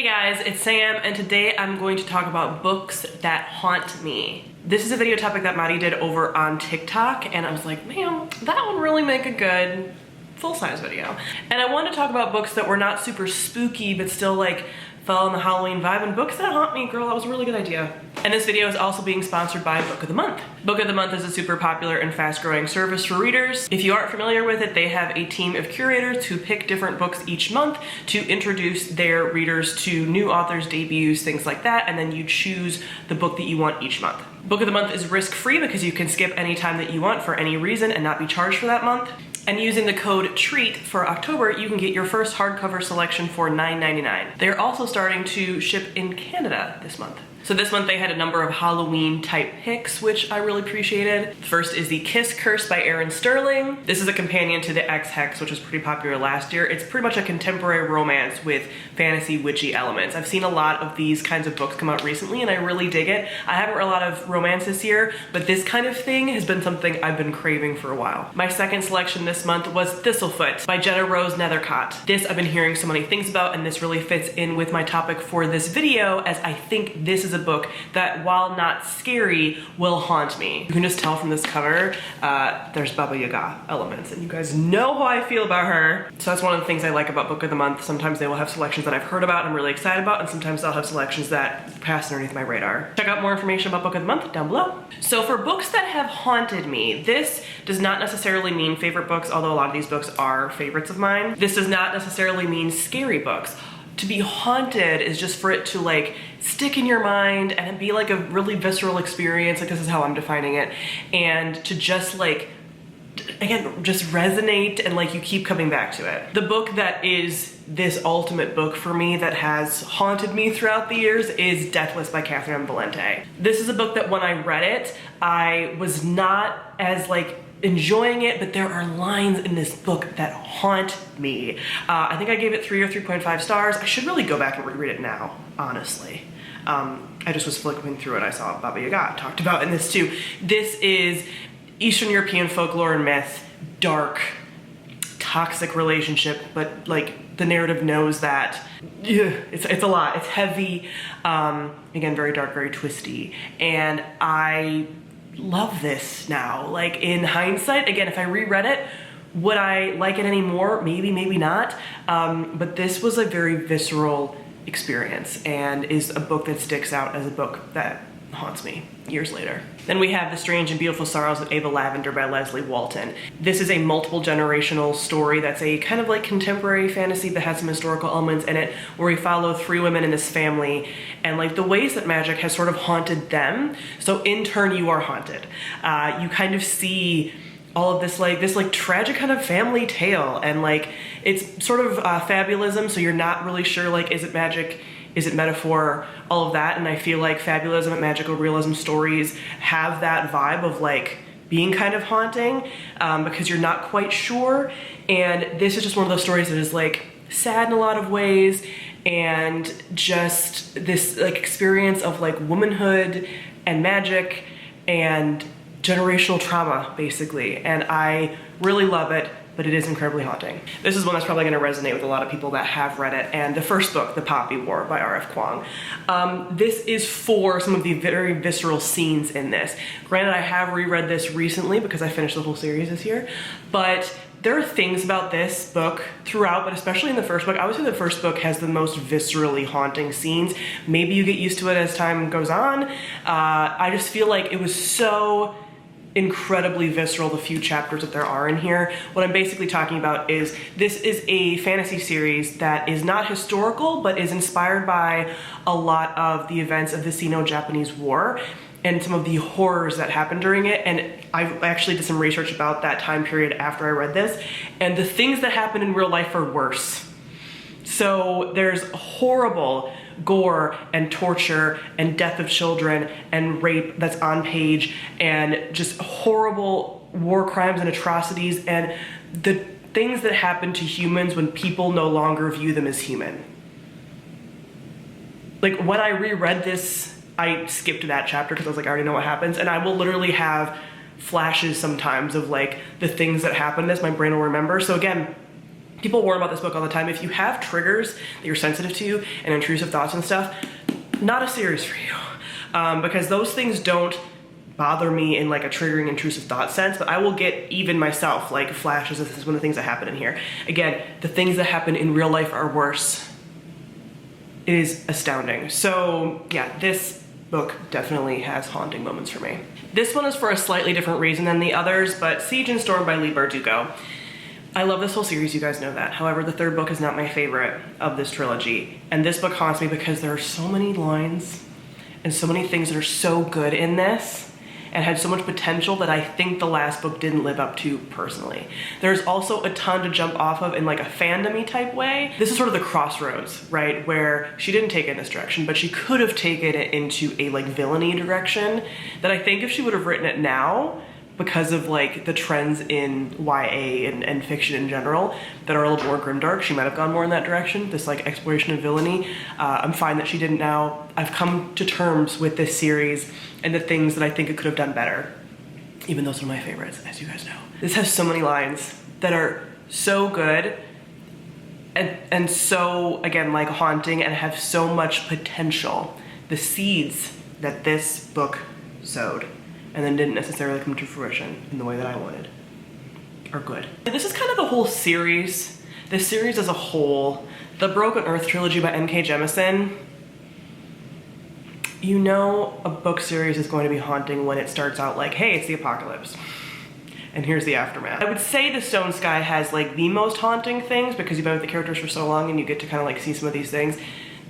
guys, it's Sam, and today I'm going to talk about books that haunt me. This is a video topic that Maddie did over on TikTok, and I was like, man, that would really make a good full-size video. And I wanted to talk about books that were not super spooky, but still like fell in the Halloween vibe, and books that haunt me, girl, that was a really good idea. And this video is also being sponsored by Book of the Month. Book of the Month is a super popular and fast-growing service for readers. If you aren't familiar with it, they have a team of curators who pick different books each month to introduce their readers to new authors' debuts, things like that, and then you choose the book that you want each month. Book of the Month is risk-free because you can skip any time that you want for any reason and not be charged for that month. And using the code TREAT for October, you can get your first hardcover selection for $9.99. They're also starting to ship in Canada this month. So this month they had a number of Halloween type picks, which I really appreciated. The first is The Kiss Curse by Erin Sterling. This is a companion to The X-Hex, which was pretty popular last year. It's pretty much a contemporary romance with fantasy witchy elements. I've seen a lot of these kinds of books come out recently and I really dig it. I haven't read a lot of romance this year, but this kind of thing has been something I've been craving for a while. My second selection this month was Thistlefoot by Jenna Rose Nethercott. This I've been hearing so many things about, and this really fits in with my topic for this video, as I think this is a book that, while not scary, will haunt me. You can just tell from this cover, there's Baba Yaga elements, and you guys know how I feel about her. So that's one of the things I like about Book of the Month. Sometimes they will have selections that I've heard about and I'm really excited about, and sometimes they'll have selections that pass underneath my radar. Check out more information about Book of the Month down below. So for books that have haunted me, this does not necessarily mean favorite books, although a lot of these books are favorites of mine. This does not necessarily mean scary books. To be haunted is just for it to like stick in your mind and be like a really visceral experience, like this is how I'm defining it, and to just like, again, just resonate and like you keep coming back to it. The book that is this ultimate book for me that has haunted me throughout the years is Deathless by Valente. This is a book that when I read it, I was not as like enjoying it, but there are lines in this book that haunt me. I think I gave it 3 or 3.5 stars. I should really go back and reread it now, honestly. I just was flipping through it. I saw Baba Yaga talked about in this too. This is Eastern European folklore and myth, dark, toxic relationship, but like the narrative knows that. It's a lot, it's heavy, again, very dark, very twisty, and I love this now. Like in hindsight, again, if I reread it, would I like it anymore? Maybe, maybe not. But this was a very visceral experience and is a book that sticks out as a book that haunts me years later. Then we have The Strange and Beautiful Sorrows of Ava Lavender by Leslie Walton. This is a multiple generational story that's a kind of like contemporary fantasy that has some historical elements in it, where we follow 3 women in this family and like the ways that magic has sort of haunted them. So in turn, you are haunted. You kind of see all of this like tragic kind of family tale, and like it's sort of fabulism, so you're not really sure like, is it magic? Is it metaphor? All of that. And I feel like fabulism and magical realism stories have that vibe of like being kind of haunting, because you're not quite sure. And this is just one of those stories that is like sad in a lot of ways, and just this like experience of like womanhood and magic and generational trauma, basically. And I really love it, but it is incredibly haunting. This is one that's probably gonna resonate with a lot of people that have read it. And the first book, The Poppy War by R.F. Quang. This is for some of the very visceral scenes in this. Granted, I have reread this recently because I finished the whole series this year, but there are things about this book throughout, but especially in the first book. I would say the first book has the most viscerally haunting scenes. Maybe you get used to it as time goes on. I just feel like it was so incredibly visceral, the few chapters that there are in here. What I'm basically talking about is this is a fantasy series that is not historical, but is inspired by a lot of the events of the Sino-Japanese War and some of the horrors that happened during it. And I actually did some research about that time period after I read this, and the things that happen in real life are worse. So there's horrible gore and torture and death of children and rape that's on page, and just horrible war crimes and atrocities and the things that happen to humans when people no longer view them as human. Like when I reread this, I skipped that chapter because I was like, I already know what happens, and I will literally have flashes sometimes of like the things that happen in this, my brain will remember. So again, People warn about this book all the time. If you have triggers that you're sensitive to and intrusive thoughts and stuff, not a series for you. Because those things don't bother me in like a triggering intrusive thought sense, but I will get even myself like flashes. This is one of the things that happen in here. Again, the things that happen in real life are worse. It is astounding. So yeah, this book definitely has haunting moments for me. This one is for a slightly different reason than the others, but Siege and Storm by Leigh Bardugo. I love this whole series, you guys know that. However, the third book is not my favorite of this trilogy. And this book haunts me because there are so many lines and so many things that are so good in this and had so much potential that I think the last book didn't live up to personally. There's also a ton to jump off of in like a fandom-y type way. This is sort of the crossroads, right? Where she didn't take it in this direction, but she could have taken it into a like villainy direction that I think if she would have written it now, because of like the trends in YA and fiction in general that are a little more grimdark, she might have gone more in that direction, this like exploration of villainy. I'm fine that she didn't now. I've come to terms with this series and the things that I think it could have done better, even though it's one of my favorites, as you guys know. This has so many lines that are so good and so, again, like haunting and have so much potential. The seeds that this book sowed and then didn't necessarily come to fruition in the way that I wanted are good. This is kind of the whole series. This series as a whole, the Broken Earth trilogy by N.K. Jemisin. You know a book series is going to be haunting when it starts out like, hey, it's the apocalypse. And here's the aftermath. I would say The Stone Sky has like the most haunting things because you've been with the characters for so long and you get to kind of like see some of these things.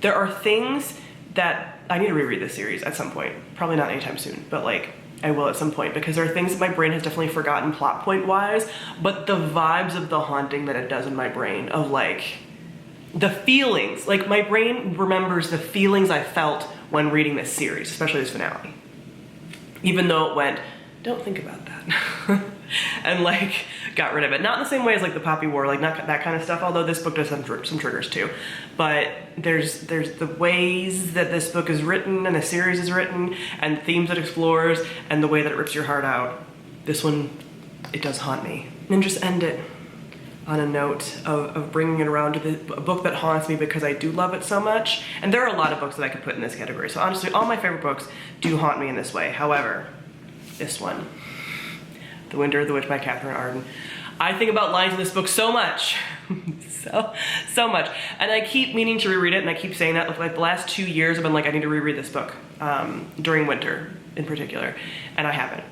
There are things that, I need to reread this series at some point. Probably not anytime soon, but like, I will at some point because there are things that my brain has definitely forgotten plot point wise, but the vibes of the haunting that it does in my brain of like the feelings, like my brain remembers the feelings I felt when reading this series, especially this finale. Even though it went, don't think about that. And like got rid of it. Not in the same way as like the Poppy War, like not that kind of stuff, although this book does have some triggers too. But there's the ways that this book is written and the series is written and themes it explores and the way that it rips your heart out. This one, it does haunt me. And just end it on a note of bringing it around to a book that haunts me because I do love it so much. And there are a lot of books that I could put in this category. So honestly, all my favorite books do haunt me in this way. However, this one, The Winter of the Witch by Catherine Arden. I think about lines in this book so much, so much. And I keep meaning to reread it and I keep saying that. Like the last 2 years I've been like, I need to reread this book during winter in particular. And I haven't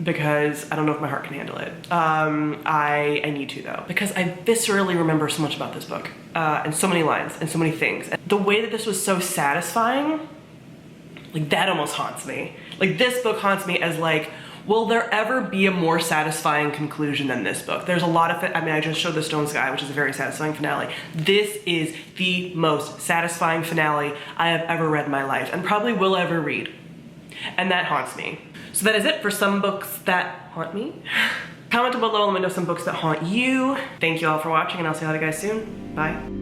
because I don't know if my heart can handle it. I need to though, because I viscerally remember so much about this book and so many lines and so many things. And the way that this was so satisfying, like that almost haunts me. Like this book haunts me as like, will there ever be a more satisfying conclusion than this book? There's a lot of it. I mean, I just showed The Stone Sky, which is a very satisfying finale. This is the most satisfying finale I have ever read in my life and probably will ever read. And that haunts me. So that is it for some books that haunt me. Comment below and let me know some books that haunt you. Thank you all for watching and I'll see you guys soon. Bye.